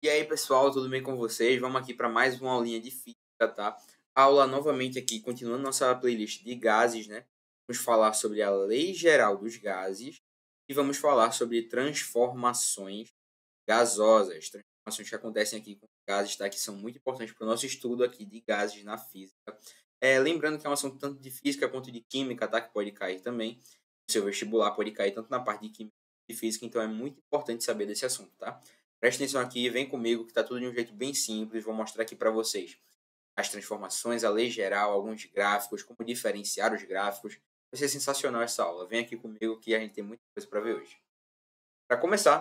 E aí, pessoal, tudo bem com vocês? Vamos aqui para mais uma aulinha de física, tá? Aula novamente aqui, continuando nossa playlist de gases, né? Vamos falar sobre a lei geral dos gases e vamos falar sobre transformações gasosas, transformações que acontecem aqui com gases, tá? Que são muito importantes para o nosso estudo aqui de gases na física. Lembrando que é um assunto tanto de física quanto de química, tá? Que pode cair também. O seu vestibular pode cair tanto na parte de química quanto de física, então é muito importante saber desse assunto, tá? Preste atenção aqui, vem comigo que está tudo de um jeito bem simples. Vou mostrar aqui para vocês as transformações, a lei geral, alguns gráficos, como diferenciar os gráficos. Vai ser sensacional essa aula. Vem aqui comigo que a gente tem muita coisa para ver hoje. Para começar,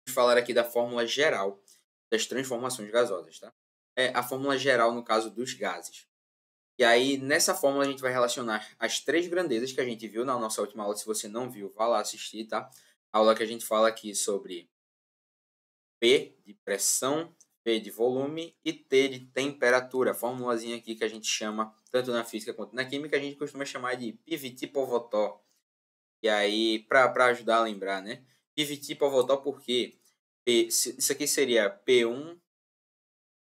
vamos falar aqui da fórmula geral das transformações gasosas, tá? É a fórmula geral no caso dos gases. E aí, nessa fórmula, a gente vai relacionar as três grandezas que a gente viu na nossa última aula. Se você não viu, vá lá assistir, tá? A aula que a gente fala aqui sobre P de pressão, V de volume e T de temperatura. Formulazinha aqui que a gente chama, tanto na física quanto na química, a gente costuma chamar de Pivot-Povotó. E aí, para ajudar a lembrar, né? Pivot-Povotó porque isso aqui seria P1,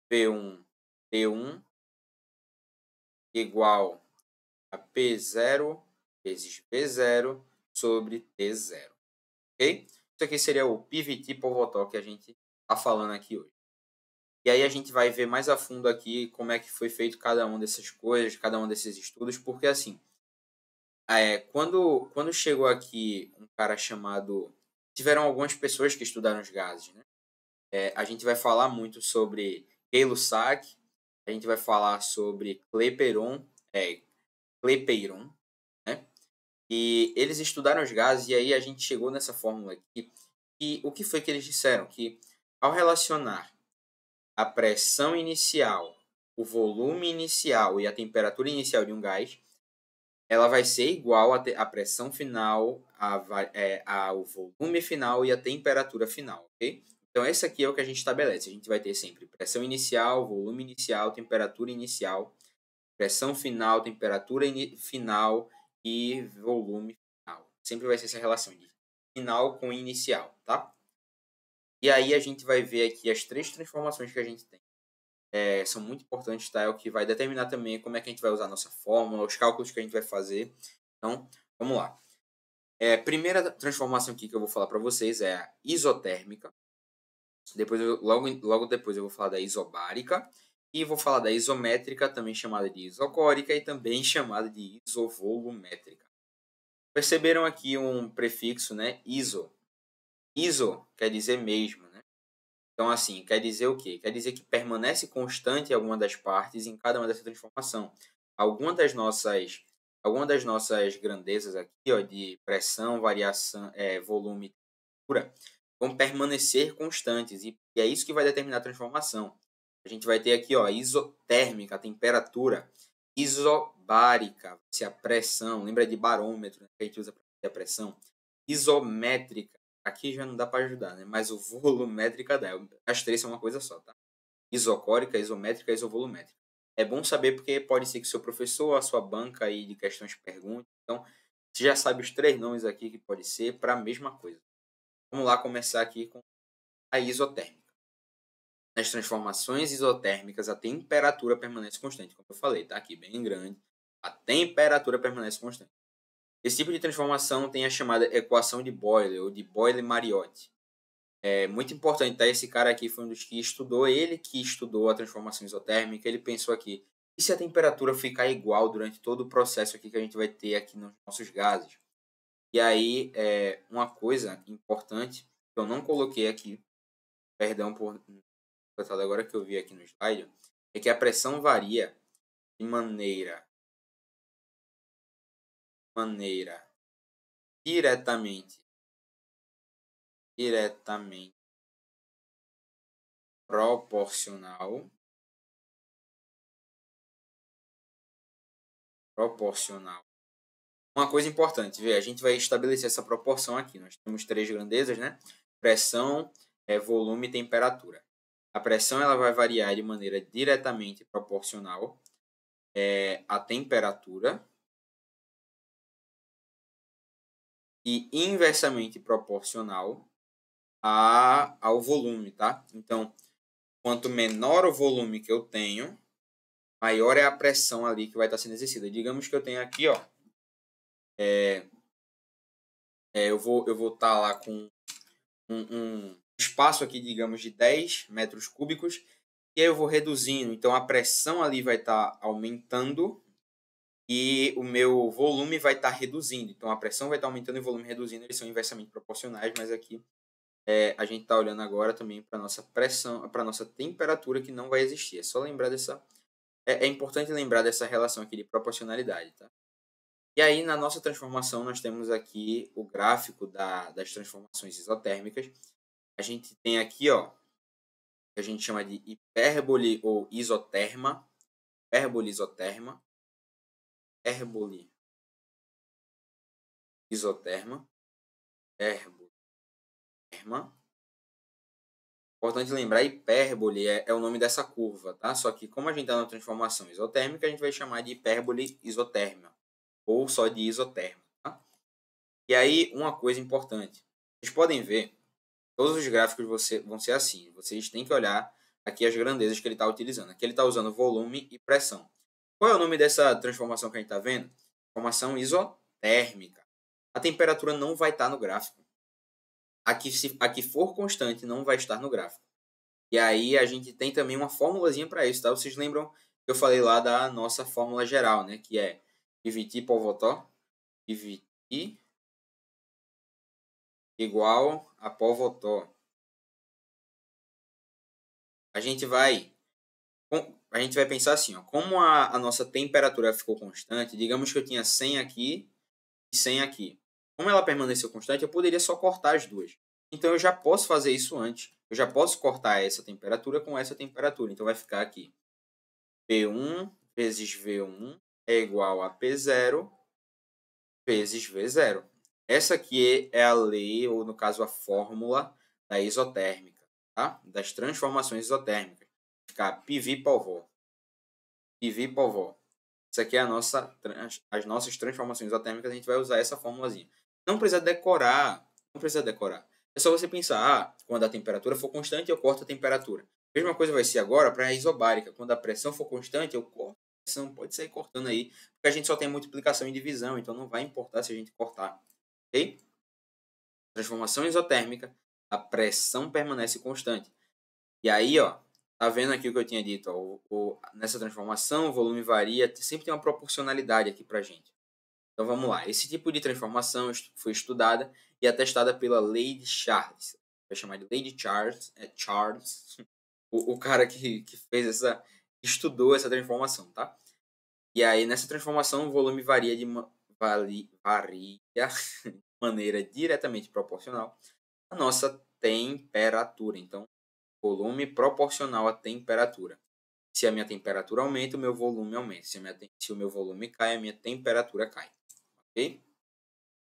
V1, T1 igual a P0 vezes V0 sobre T0. Ok? Isso aqui seria o Pivot-Povotó que a gente está falando aqui hoje. E aí a gente vai ver mais a fundo aqui como é que foi feito cada uma dessas coisas, cada um desses estudos, porque assim, quando chegou aqui um cara chamado... Tiveram algumas pessoas que estudaram os gases, né? A gente vai falar muito sobre Gay-Lussac, a gente vai falar sobre Clapeyron, né? E eles estudaram os gases e aí a gente chegou nessa fórmula aqui. E o que foi que eles disseram? Que ao relacionar a pressão inicial, o volume inicial e a temperatura inicial de um gás, ela vai ser igual à pressão final, ao volume final e à temperatura final, ok? Então, esse aqui é o que a gente estabelece. A gente vai ter sempre pressão inicial, volume inicial, temperatura inicial, pressão final, temperatura final e volume final. Sempre vai ser essa relação de final com inicial, tá? E aí a gente vai ver aqui as três transformações que a gente tem. São muito importantes, tá? É o que vai determinar também como é que a gente vai usar a nossa fórmula, os cálculos que a gente vai fazer. Então, vamos lá. Primeira transformação aqui que eu vou falar para vocês é a isotérmica. Depois logo depois eu vou falar da isobárica. E vou falar da isométrica, também chamada de isocórica e também chamada de isovolumétrica. Perceberam aqui um prefixo, né? Iso. Iso quer dizer mesmo, né? Então, assim, quer dizer o quê? Quer dizer que permanece constante alguma das partes em cada uma dessa transformação. Alguma das nossas grandezas aqui, ó, de pressão, variação, volume e temperatura, vão permanecer constantes. E é isso que vai determinar a transformação. A gente vai ter aqui, ó, isotérmica, a temperatura. Isobárica, vai ser a pressão. Lembra de barômetro, né, que a gente usa para medir a pressão. Isométrica. Aqui já não dá para ajudar, né? Mas o volumétrica dá. As três são uma coisa só, tá? Isocórica, isométrica e isovolumétrica. É bom saber porque pode ser que seu professor, a sua banca aí de questões pergunte. Então, você já sabe os três nomes aqui que pode ser para a mesma coisa. Vamos lá começar aqui com a isotérmica. Nas transformações isotérmicas, a temperatura permanece constante, como eu falei, tá aqui bem grande. A temperatura permanece constante. Esse tipo de transformação tem a chamada equação de Boyle ou de Boyle-Mariotti. É muito importante, tá? Esse cara aqui foi um dos que estudou, ele que estudou a transformação isotérmica, ele pensou aqui, e se a temperatura ficar igual durante todo o processo aqui que a gente vai ter aqui nos nossos gases? E aí, uma coisa importante que eu não coloquei aqui, perdão por agora que eu vi aqui no slide, é que a pressão varia de maneira diretamente proporcional Uma coisa importante, a gente vai estabelecer essa proporção aqui. Nós temos três grandezas, né? Pressão, volume e temperatura. A pressão ela vai variar de maneira diretamente proporcional à temperatura e inversamente proporcional ao volume, tá? Então, quanto menor o volume que eu tenho, maior é a pressão ali que vai estar sendo exercida. Digamos que eu tenho aqui, ó, eu vou estar lá com um espaço aqui, digamos, de 10 metros cúbicos, e aí eu vou reduzindo. Então, a pressão ali vai estar aumentando e o meu volume vai estar reduzindo. Então, a pressão vai estar aumentando e o volume reduzindo. Eles são inversamente proporcionais, mas aqui a gente está olhando agora também para a nossa pressão, para a nossa temperatura, que não vai existir. É só lembrar dessa... É importante lembrar dessa relação aqui de proporcionalidade, tá? E aí, na nossa transformação, nós temos aqui o gráfico das transformações isotérmicas. A gente tem aqui, ó, que a gente chama de hipérbole ou isoterma. Hipérbole isoterma. Hipérbole isoterma. Hipérbole isoterma. Importante lembrar, hipérbole é o nome dessa curva, tá? Só que como a gente está na transformação isotérmica, a gente vai chamar de hipérbole isoterma. Ou só de isoterma, tá? E aí, uma coisa importante. Vocês podem ver, todos os gráficos vão ser assim. Vocês têm que olhar aqui as grandezas que ele está utilizando. Aqui ele está usando volume e pressão. Qual é o nome dessa transformação que a gente está vendo? Transformação isotérmica. A temperatura não vai estar no gráfico. A que for constante não vai estar no gráfico. E aí a gente tem também uma formulazinha para isso, tá? Vocês lembram que eu falei lá da nossa fórmula geral, né? Que é PVT por Votó, PVT igual a por Votó. A gente vai pensar assim, ó, como a nossa temperatura ficou constante, digamos que eu tinha 100 aqui e 100 aqui. Como ela permaneceu constante, eu poderia só cortar as duas. Então, eu já posso fazer isso antes. Eu já posso cortar essa temperatura com essa temperatura. Então, vai ficar aqui P1 vezes V1 é igual a P0 vezes V0. Essa aqui é a lei, ou no caso, a fórmula da isotérmica, tá? Das transformações isotérmicas. Vai ficar PV por V. PV por V. Isso aqui é as nossas transformações isotérmicas, a gente vai usar essa formulazinha. Não precisa decorar, não precisa decorar. É só você pensar, quando a temperatura for constante, eu corto a temperatura. A mesma coisa vai ser agora para a isobárica. Quando a pressão for constante, eu corto a pressão. Pode sair cortando aí, porque a gente só tem multiplicação e divisão, então não vai importar se a gente cortar. Ok? Transformação isotérmica, a pressão permanece constante. E aí, ó, tá vendo aqui o que eu tinha dito? Ó, nessa transformação, o volume varia, sempre tem uma proporcionalidade aqui pra gente. Então vamos lá. Esse tipo de transformação foi estudada e atestada pela lei de Charles. Vai chamar de lei de Charles. É Charles, o cara que fez estudou essa transformação, tá? E aí nessa transformação o volume varia de maneira diretamente proporcional à nossa temperatura. Então, volume proporcional à temperatura. Se a minha temperatura aumenta, o meu volume aumenta. Se o meu volume cai, a minha temperatura cai. Ok?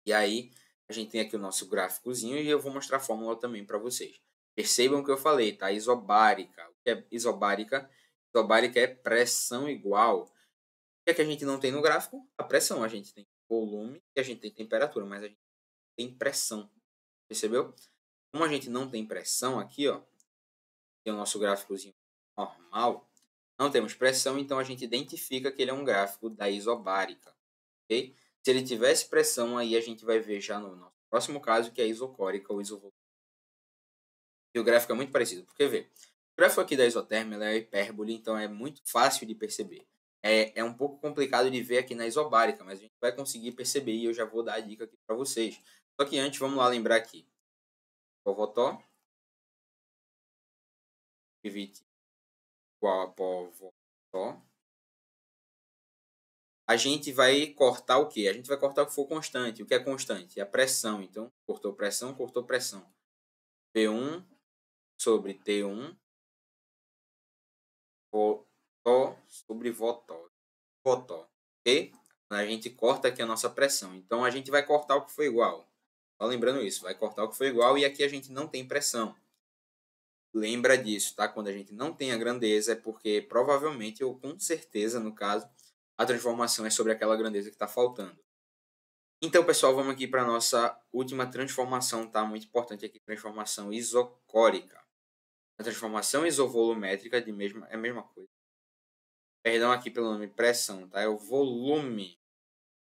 E aí, a gente tem aqui o nosso gráficozinho e eu vou mostrar a fórmula também para vocês. Percebam o que eu falei, tá? Isobárica. O que é isobárica? Isobárica é pressão igual. O que é que a gente não tem no gráfico? A pressão. A gente tem volume e a gente tem temperatura, mas a gente tem pressão. Percebeu? Como a gente não tem pressão aqui, ó, tem o nosso gráficozinho normal, não temos pressão, então a gente identifica que ele é um gráfico da isobárica. Ok? Se ele tivesse pressão, aí a gente vai ver já no nosso próximo caso, que é a isocórica ou isovoltaica. E o gráfico é muito parecido, porque vê, o gráfico aqui da isotérmica é hipérbole, então é muito fácil de perceber. É um pouco complicado de ver aqui na isobárica, mas a gente vai conseguir perceber e eu já vou dar a dica aqui para vocês. Só que antes, vamos lá lembrar aqui. Povotó, PVT igual a Povotó. A gente vai cortar o quê? A gente vai cortar o que for constante. O que é constante? É a pressão. Então, cortou pressão, cortou pressão. P1 sobre T1, Votó sobre Votó. Votó, ok? A gente corta aqui a nossa pressão. Então, a gente vai cortar o que foi igual. Só lembrando isso, vai cortar o que foi igual e aqui a gente não tem pressão. Lembra disso, tá? Quando a gente não tem a grandeza é porque provavelmente, ou com certeza no caso, a transformação é sobre aquela grandeza que está faltando. Então, pessoal, vamos aqui para a nossa última transformação, tá? Muito importante aqui, transformação isocórica. A transformação isovolumétrica é a mesma coisa. Perdão aqui pelo nome pressão, tá? É o volume.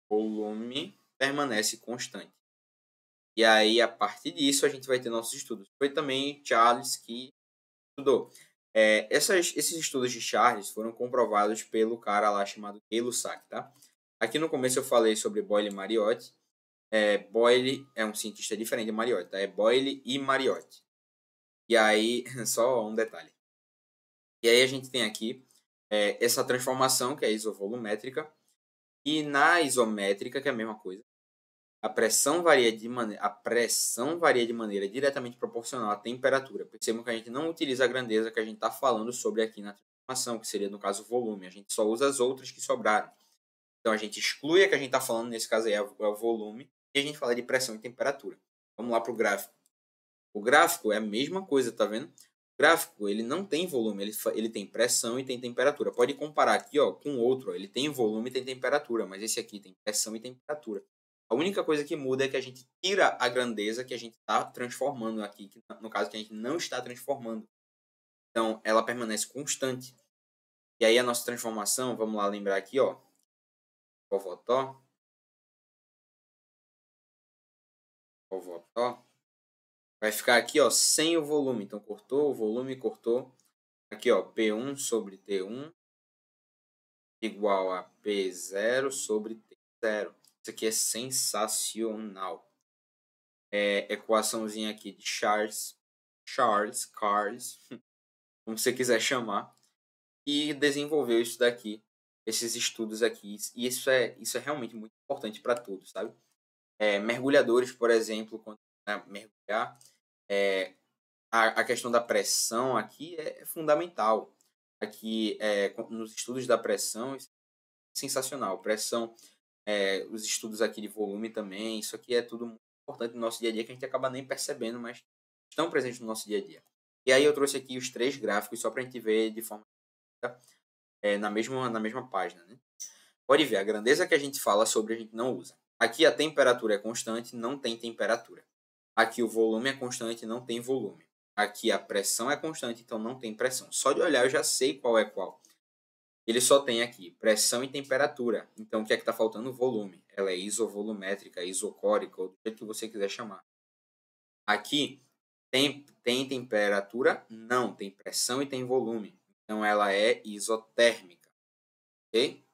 Volume permanece constante. E aí, a partir disso, a gente vai ter nossos estudos. Foi também Charles que estudou. Esses estudos de Charles foram comprovados pelo cara lá chamado Gay-Lussac, tá? Aqui no começo eu falei sobre Boyle e Mariotti. Boyle é um cientista diferente de Mariotti, tá? É Boyle e Mariotti. E aí, só um detalhe. E aí a gente tem aqui essa transformação, que é isovolumétrica, e na isométrica, que é a mesma coisa, a pressão varia de maneira diretamente proporcional à temperatura. Percebam que a gente não utiliza a grandeza que a gente está falando sobre aqui na transformação, que seria, no caso, o volume. A gente só usa as outras que sobraram. Então, a gente exclui a que a gente está falando, nesse caso aí é o volume, e a gente fala de pressão e temperatura. Vamos lá para o gráfico. O gráfico é a mesma coisa, tá vendo? O gráfico, ele não tem volume, ele tem pressão e tem temperatura. Pode comparar aqui, ó, com o outro, ó, ele tem volume e tem temperatura, mas esse aqui tem pressão e temperatura. A única coisa que muda é que a gente tira a grandeza que a gente está transformando aqui, que no caso que a gente não está transformando. Então, ela permanece constante. E aí a nossa transformação, vamos lá lembrar aqui, ó, Ovotó, vai ficar aqui, ó, sem o volume. Então, cortou o volume, cortou. Aqui, ó, P1 sobre T1 igual a P0 sobre T0. Isso aqui é sensacional. Equaçãozinha aqui de Charles, como você quiser chamar, e desenvolveu isso daqui, esses estudos aqui. E isso é realmente muito importante para todos, sabe? Mergulhadores, por exemplo, quando mergulhar, a questão da pressão aqui é fundamental. Aqui, nos estudos da pressão, isso é sensacional. Pressão, os estudos aqui de volume também, isso aqui é tudo muito importante no nosso dia a dia, que a gente acaba nem percebendo, mas estão presentes no nosso dia a dia. E aí eu trouxe aqui os 3 gráficos, só para a gente ver de forma na mesma página, né? Pode ver, a grandeza que a gente fala sobre a gente não usa. Aqui a temperatura é constante, não tem temperatura. Aqui o volume é constante, não tem volume. Aqui a pressão é constante, então não tem pressão. Só de olhar eu já sei qual é qual. Ele só tem aqui pressão e temperatura. Então o que é que está faltando? Volume. Ela é isovolumétrica, isocórica, ou do jeito que você quiser chamar. Aqui tem temperatura? Não, tem pressão e tem volume. Então ela é isotérmica. Ok?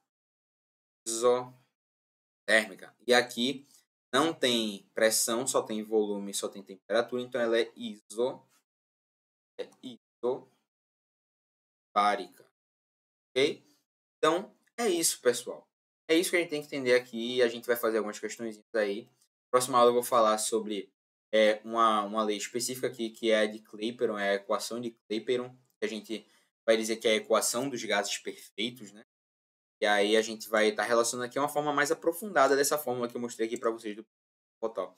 Isotérmica. E aqui não tem pressão, só tem volume, só tem temperatura, então ela é isobárica. Ok? Então, é isso, pessoal. É isso que a gente tem que entender aqui. A gente vai fazer algumas questões aí. Próxima aula eu vou falar sobre uma lei específica aqui, que é a de Clapeyron, é a equação de Clapeyron, que a gente vai dizer que é a equação dos gases perfeitos, né? E aí a gente vai estar relacionando aqui uma forma mais aprofundada dessa fórmula que eu mostrei aqui para vocês do Potal.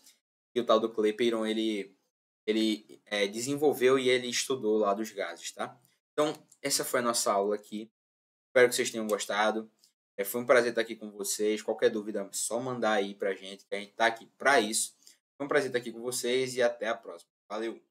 E o tal do Clapeyron, ele desenvolveu e ele estudou lá dos gases, tá? Então, essa foi a nossa aula aqui. Espero que vocês tenham gostado. Foi um prazer estar aqui com vocês. Qualquer dúvida, é só mandar aí pra gente, que a gente tá aqui para isso. Foi um prazer estar aqui com vocês e até a próxima. Valeu!